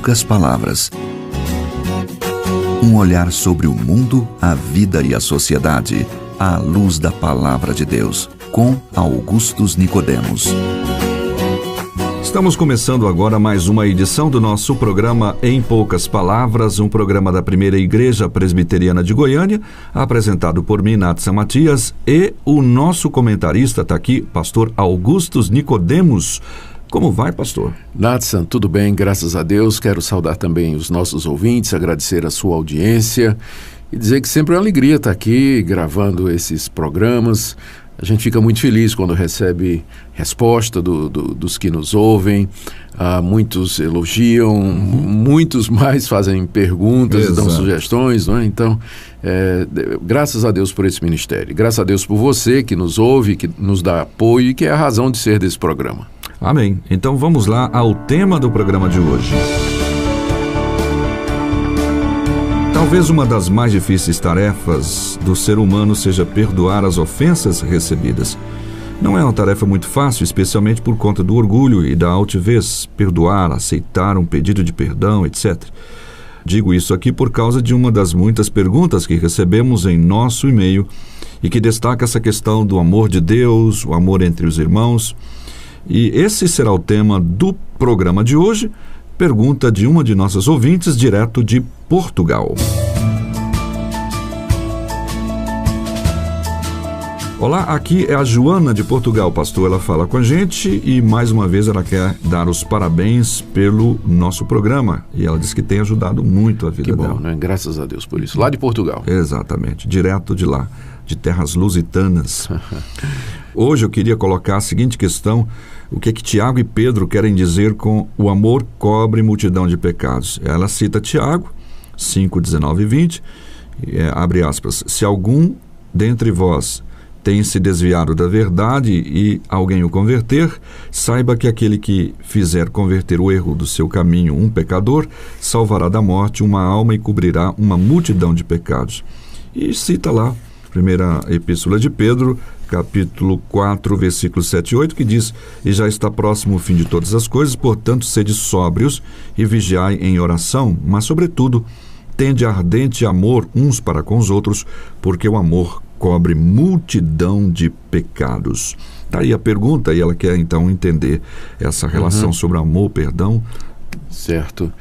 poucas palavras. Um olhar sobre o mundo, a vida e a sociedade, à luz da Palavra de Deus, com Augustus Nicodemos. Estamos começando agora mais uma edição do nosso programa Em Poucas Palavras, um programa da Primeira Igreja Presbiteriana de Goiânia, apresentado por mim, Natsan Matias, e o nosso comentarista está aqui, pastor Augustus Nicodemos. Como vai, pastor? Natsan, tudo bem, graças a Deus. Quero saudar também os nossos ouvintes, agradecer a sua audiência e dizer que sempre é uma alegria estar aqui gravando esses programas. A gente fica muito feliz quando recebe resposta dos que nos ouvem. Muitos elogiam, muitos mais fazem perguntas, Exato. dão sugestões, não é? Então, graças a Deus por esse ministério. Graças a Deus por você que nos ouve, que nos dá apoio e que é a razão de ser desse programa. Amém. Então vamos lá ao tema do programa de hoje. Talvez uma das mais difíceis tarefas do ser humano seja perdoar as ofensas recebidas. Não é uma tarefa muito fácil, especialmente por conta do orgulho e da altivez, perdoar, aceitar um pedido de perdão, etc. Digo isso aqui por causa de uma das muitas perguntas que recebemos em nosso e-mail e que destaca essa questão do amor de Deus, o amor entre os irmãos. E esse será o tema do programa de hoje. Pergunta de uma de nossas ouvintes, direto de Portugal. Olá, aqui é a Joana de Portugal, pastor. Ela fala com a gente e mais uma vez ela quer dar os parabéns pelo nosso programa. E ela diz que tem ajudado muito a vida dela. Que bom, né? Graças a Deus por isso. Lá de Portugal. Exatamente, direto de lá, de terras lusitanas. Hoje eu queria colocar a seguinte questão: o que Tiago e Pedro querem dizer com o amor cobre multidão de pecados? Ela cita Tiago 5, 19 e 20, abre aspas, se algum dentre vós tem se desviado da verdade e alguém o converter, saiba que aquele que fizer converter o erro do seu caminho um pecador, salvará da morte uma alma e cobrirá uma multidão de pecados. E cita lá, primeira epístola de Pedro, capítulo 4, versículos 7 e 8, que diz: e já está próximo o fim de todas as coisas, portanto, sede sóbrios e vigiai em oração, mas, sobretudo, tende ardente amor uns para com os outros, porque o amor cobre multidão de pecados. Está aí a pergunta, e ela quer, então, entender essa relação sobre amor, perdão. Certo.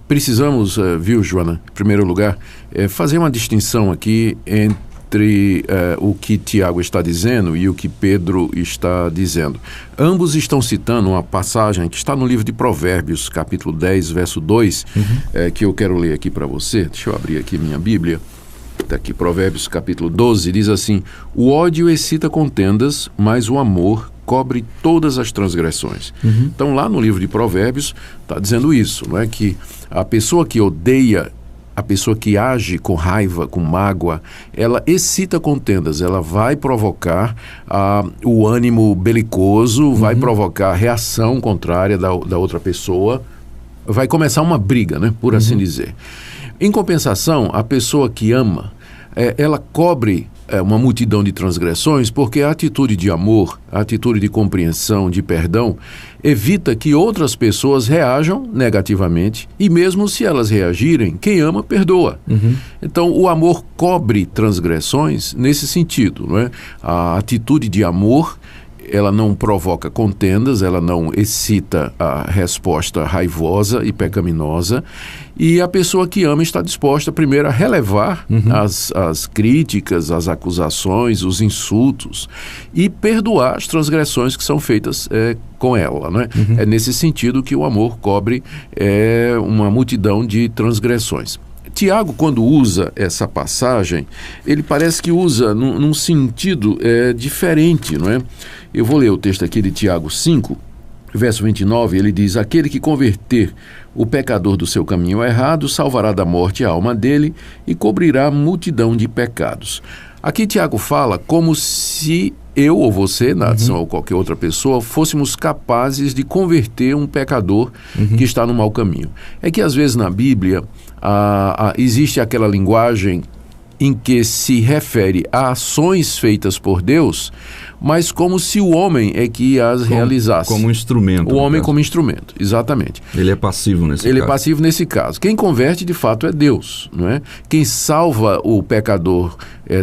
Precisamos, viu, Joana, em primeiro lugar, fazer uma distinção aqui entre o que Tiago está dizendo e o que Pedro está dizendo. Ambos estão citando uma passagem que está no livro de Provérbios, capítulo 10, verso 2, que eu quero ler aqui para você. Deixa eu abrir aqui minha Bíblia. Está aqui, Provérbios, capítulo 12, diz assim: o ódio excita contendas, mas o amor cobre todas as transgressões. Então, lá no livro de Provérbios, está dizendo isso, não é? Que a pessoa que odeia, a pessoa que age com raiva, com mágoa, ela excita contendas, ela vai provocar o ânimo belicoso, vai provocar reação contrária da outra pessoa, vai começar uma briga, né? Por assim dizer. Em compensação, a pessoa que ama, ela cobre uma multidão de transgressões, porque a atitude de amor, a atitude de compreensão, de perdão, evita que outras pessoas reajam negativamente, e mesmo se elas reagirem, quem ama, perdoa. Então, o amor cobre transgressões nesse sentido, não é? A atitude de amor, ela não provoca contendas, ela não excita a resposta raivosa e pecaminosa, e a pessoa que ama está disposta primeiro a relevar as críticas, as acusações, os insultos, e perdoar as transgressões que são feitas com ela, né? É nesse sentido que o amor cobre uma multidão de transgressões. Tiago, quando usa essa passagem, ele parece que usa num sentido diferente, não é? Eu vou ler o texto aqui de Tiago 5, verso 29, ele diz: aquele que converter o pecador do seu caminho errado, salvará da morte a alma dele e cobrirá multidão de pecados. Aqui Tiago fala como se eu ou você, Natson, ou qualquer outra pessoa, fôssemos capazes de converter um pecador que está no mau caminho. É que às vezes na Bíblia existe aquela linguagem em que se refere a ações feitas por Deus, mas como se o homem é que as realizasse. Como instrumento. O homem como instrumento, exatamente. Ele é passivo nesse caso. Ele é passivo nesse caso. Quem converte, de fato, é Deus, não é? Quem salva o pecador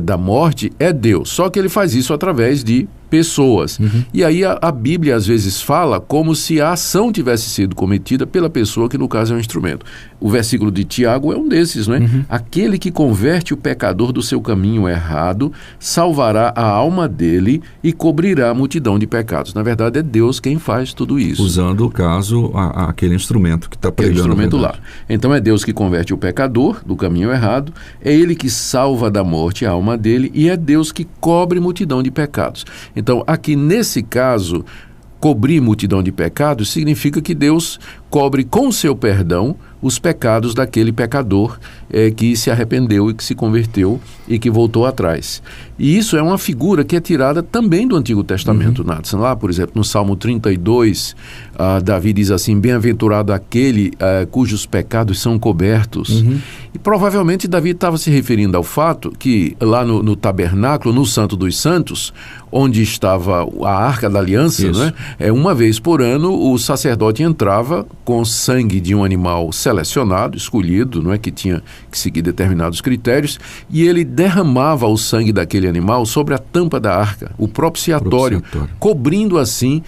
da morte é Deus. Só que ele faz isso através de pessoas. E aí a Bíblia às vezes fala como se a ação tivesse sido cometida pela pessoa, que no caso é um instrumento. O versículo de Tiago é um desses, não é? Aquele que converte o pecador do seu caminho errado, salvará a alma dele e cobrirá a multidão de pecados. Na verdade, é Deus quem faz tudo isso. Usando o caso, aquele instrumento que está pregando. Aquele instrumento lá. Então é Deus que converte o pecador do caminho errado, é Ele que salva da morte a alma dele e é Deus que cobre multidão de pecados. Então, aqui nesse caso, cobrir multidão de pecados significa que Deus cobre com o seu perdão os pecados daquele pecador que se arrependeu e que se converteu e que voltou atrás. E isso é uma figura que é tirada também do Antigo Testamento, Nathan. Lá, por exemplo, no Salmo 32, Davi diz assim: bem-aventurado aquele cujos pecados são cobertos. E provavelmente Davi estava se referindo ao fato que lá no tabernáculo, no Santo dos Santos, onde estava a Arca da Aliança, né? Uma vez por ano o sacerdote entrava com sangue de um animal selecionado, escolhido, não é, que tinha que seguir determinados critérios, e ele derramava o sangue daquele animal sobre a tampa da arca, o propiciatório, cobrindo assim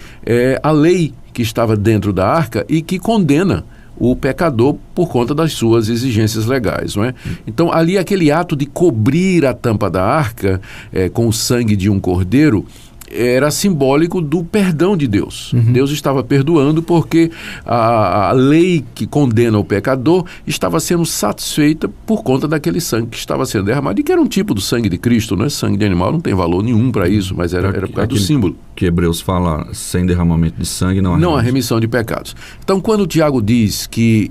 a lei que estava dentro da arca e que condena o pecador por conta das suas exigências legais, não é? Então, ali aquele ato de cobrir a tampa da arca com o sangue de um cordeiro era simbólico do perdão de Deus. Deus estava perdoando porque a lei que condena o pecador estava sendo satisfeita por conta daquele sangue que estava sendo derramado, e que era um tipo do sangue de Cristo, né? Sangue de animal não tem valor nenhum para isso, mas era por causa do símbolo. Que Hebreus fala, sem derramamento de sangue não há remissão de pecados. Então, quando o Tiago diz que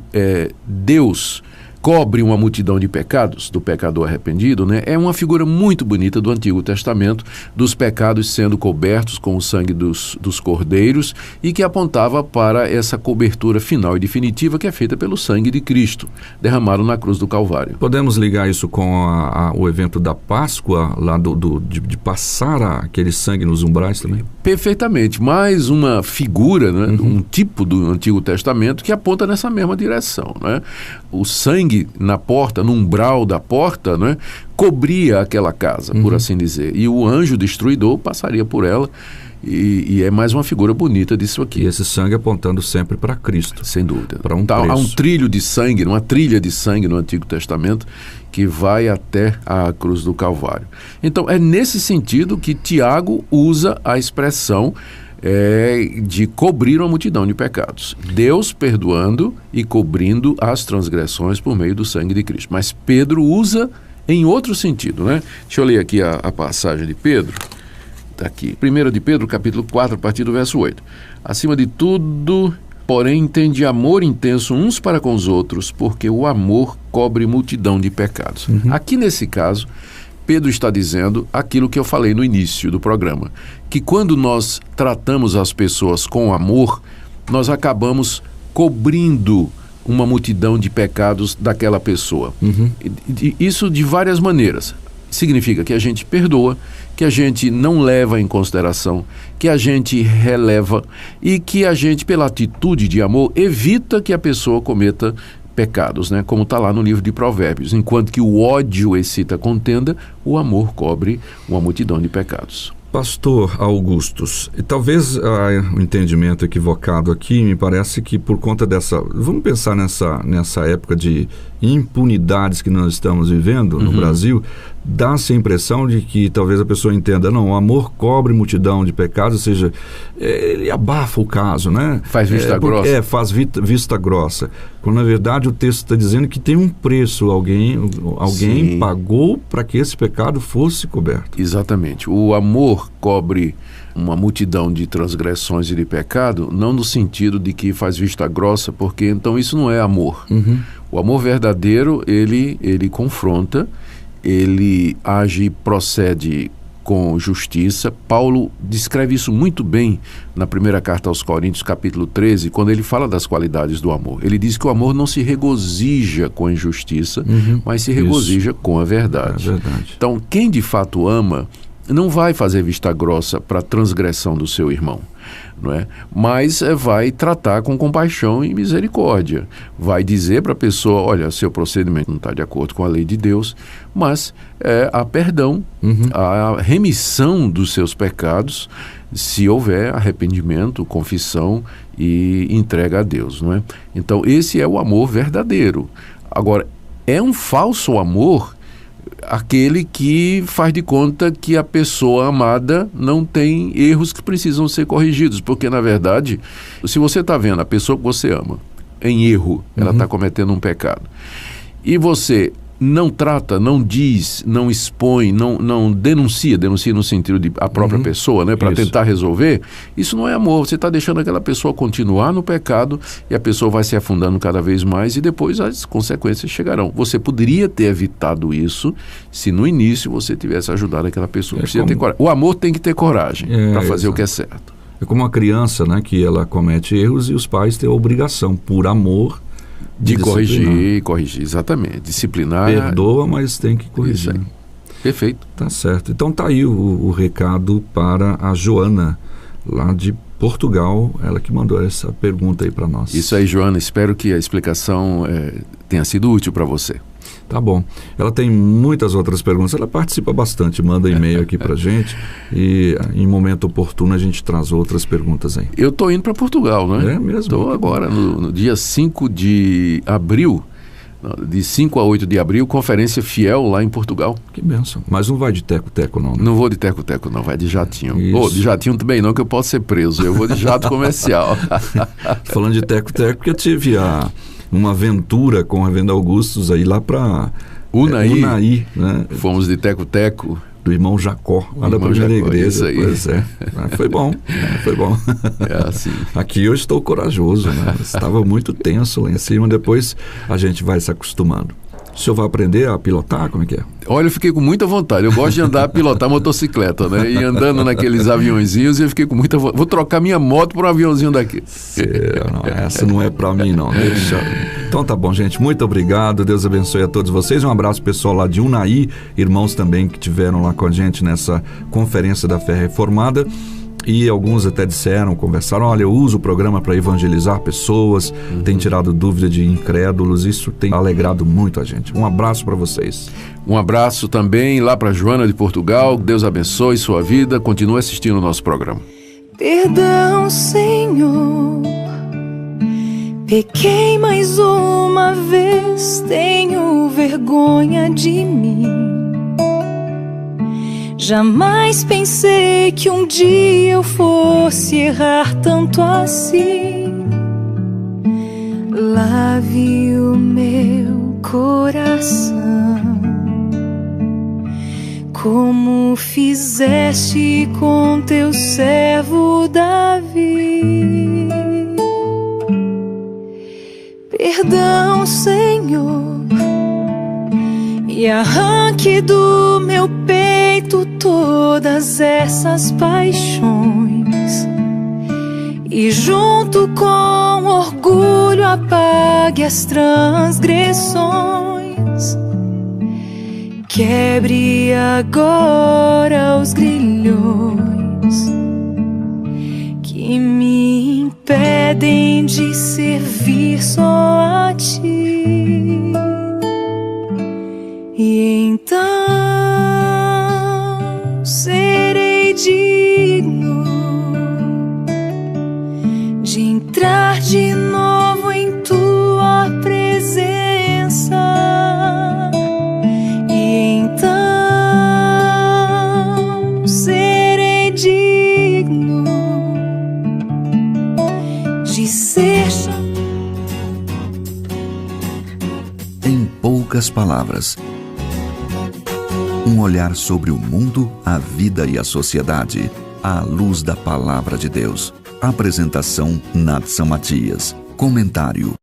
Deus cobre uma multidão de pecados do pecador arrependido, né? É uma figura muito bonita do Antigo Testamento, dos pecados sendo cobertos com o sangue dos cordeiros, e que apontava para essa cobertura final e definitiva que é feita pelo sangue de Cristo, derramado na cruz do Calvário. Podemos ligar isso com o evento da Páscoa, lá de passar aquele sangue nos umbrais também? Perfeitamente. Mais uma figura, né? Um tipo do Antigo Testamento que aponta nessa mesma direção, né? O sangue na porta, no umbral da porta, né, cobria aquela casa, por assim dizer. E o anjo destruidor passaria por ela. E é mais uma figura bonita disso aqui. E esse sangue apontando sempre para Cristo. Sem dúvida. Para um preço. Há um trilho de sangue, uma trilha de sangue no Antigo Testamento que vai até a cruz do Calvário. Então, é nesse sentido que Tiago usa a expressão de cobrir uma multidão de pecados. Deus perdoando e cobrindo as transgressões por meio do sangue de Cristo. Mas Pedro usa em outro sentido, né? Deixa eu ler aqui a passagem de Pedro. Está aqui. 1 de Pedro, capítulo 4, a partir do verso 8. Acima de tudo, porém, tende amor intenso uns para com os outros, porque o amor cobre multidão de pecados. Aqui nesse caso, Pedro está dizendo aquilo que eu falei no início do programa, que quando nós tratamos as pessoas com amor, nós acabamos cobrindo uma multidão de pecados daquela pessoa. Isso de várias maneiras. Significa que a gente perdoa, que a gente não leva em consideração, que a gente releva e que a gente, pela atitude de amor, evita que a pessoa cometa pecados, né? Como está lá no livro de Provérbios. Enquanto que o ódio excita contenda, o amor cobre uma multidão de pecados. Pastor Augustus, e talvez o entendimento equivocado aqui, me parece que por conta dessa... Vamos pensar nessa época de impunidades que nós estamos vivendo no Brasil, dá-se a impressão de que talvez a pessoa entenda, não, o amor cobre multidão de pecados, ou seja, ele abafa o caso, né? Faz vista grossa. Faz vista grossa. Quando na verdade o texto está dizendo que tem um preço, alguém pagou para que esse pecado fosse coberto. Exatamente. O amor cobre uma multidão de transgressões e de pecado, não no sentido de que faz vista grossa, porque então isso não é amor. O amor verdadeiro, ele confronta, ele age e procede com justiça. Paulo descreve isso muito bem na primeira carta aos Coríntios, capítulo 13, quando ele fala das qualidades do amor. Ele diz que o amor não se regozija com a injustiça, mas se regozija com a verdade. É verdade. Então, quem de fato ama não vai fazer vista grossa para a transgressão do seu irmão, não é? Mas vai tratar com compaixão e misericórdia. Vai dizer para a pessoa, olha, seu procedimento não está de acordo com a lei de Deus, mas há perdão, a remissão dos seus pecados, se houver arrependimento, confissão e entrega a Deus, não é? Então, esse é o amor verdadeiro. Agora, é um falso amor aquele que faz de conta que a pessoa amada não tem erros que precisam ser corrigidos, porque na verdade, se você está vendo a pessoa que você ama em erro, ela está cometendo um pecado, e você não trata, não diz, não expõe, não denuncia no sentido de a própria pessoa, né, para tentar resolver, isso não é amor. Você está deixando aquela pessoa continuar no pecado e a pessoa vai se afundando cada vez mais e depois as consequências chegarão. Você poderia ter evitado isso se no início você tivesse ajudado aquela pessoa. Precisa ter coragem. O amor tem que ter coragem para fazer o que é certo. É como uma criança, né, que ela comete erros e os pais têm a obrigação, por amor, de corrigir, exatamente. Disciplinar. Perdoa, mas tem que corrigir. Isso aí. Perfeito. Tá certo. Então tá aí o recado para a Joana, lá de Portugal, ela que mandou essa pergunta aí para nós. Isso aí, Joana. Espero que a explicação tenha sido útil para você. Tá bom. Ela tem muitas outras perguntas. Ela participa bastante, manda e-mail aqui pra gente e em momento oportuno a gente traz outras perguntas aí. Eu tô indo para Portugal, né? É mesmo? Estou agora no dia 5 de abril, de 5 a 8 de abril, conferência Fiel lá em Portugal. Que bênção. Mas não vai de teco-teco não, né? Não vou de teco-teco não, vai de jatinho. Isso. De jatinho também não, que eu posso ser preso. Eu vou de jato comercial. Falando de teco-teco, porque eu tive uma aventura com o Reverendo Augustus aí lá para Unai, né? Fomos de teco-teco. Do irmão Jacó, lá da primeira igreja. Isso aí. Pois é. Foi bom, foi bom. É assim. Aqui eu estou corajoso, né? Estava muito tenso lá em cima, depois a gente vai se acostumando. O senhor vai aprender a pilotar? Como é que é? Olha, eu fiquei com muita vontade. Eu gosto de andar, pilotar motocicleta, né? E andando naqueles aviãozinhos, eu fiquei com muita vontade. Vou trocar minha moto por um aviãozinho daqui. Essa não é pra mim, não. Deixa. Então tá bom, gente. Muito obrigado. Deus abençoe a todos vocês. Um abraço pessoal lá de Unai, irmãos também que tiveram lá com a gente nessa conferência da Fé Reformada. E alguns até conversaram, olha, eu uso o programa para evangelizar pessoas, tem tirado dúvida de incrédulos, isso tem alegrado muito a gente. Um abraço para vocês. Um abraço também lá para Joana de Portugal, Deus abençoe sua vida, continue assistindo o nosso programa. Perdão, Senhor, pequei mais uma vez, tenho vergonha de mim. Jamais pensei que um dia eu fosse errar tanto assim. Lave o meu coração, como fizeste com teu servo Davi. Perdão, Senhor, e arranque do meu peito todas essas paixões, e junto com orgulho apague as transgressões. Quebre agora os grilhões que me impedem de servir só a ti. E então serei digno de entrar de novo em tua presença. E então serei digno de ser. Em poucas palavras, um olhar sobre o mundo, a vida e a sociedade, à luz da Palavra de Deus. Apresentação, Nadson Matias. Comentário,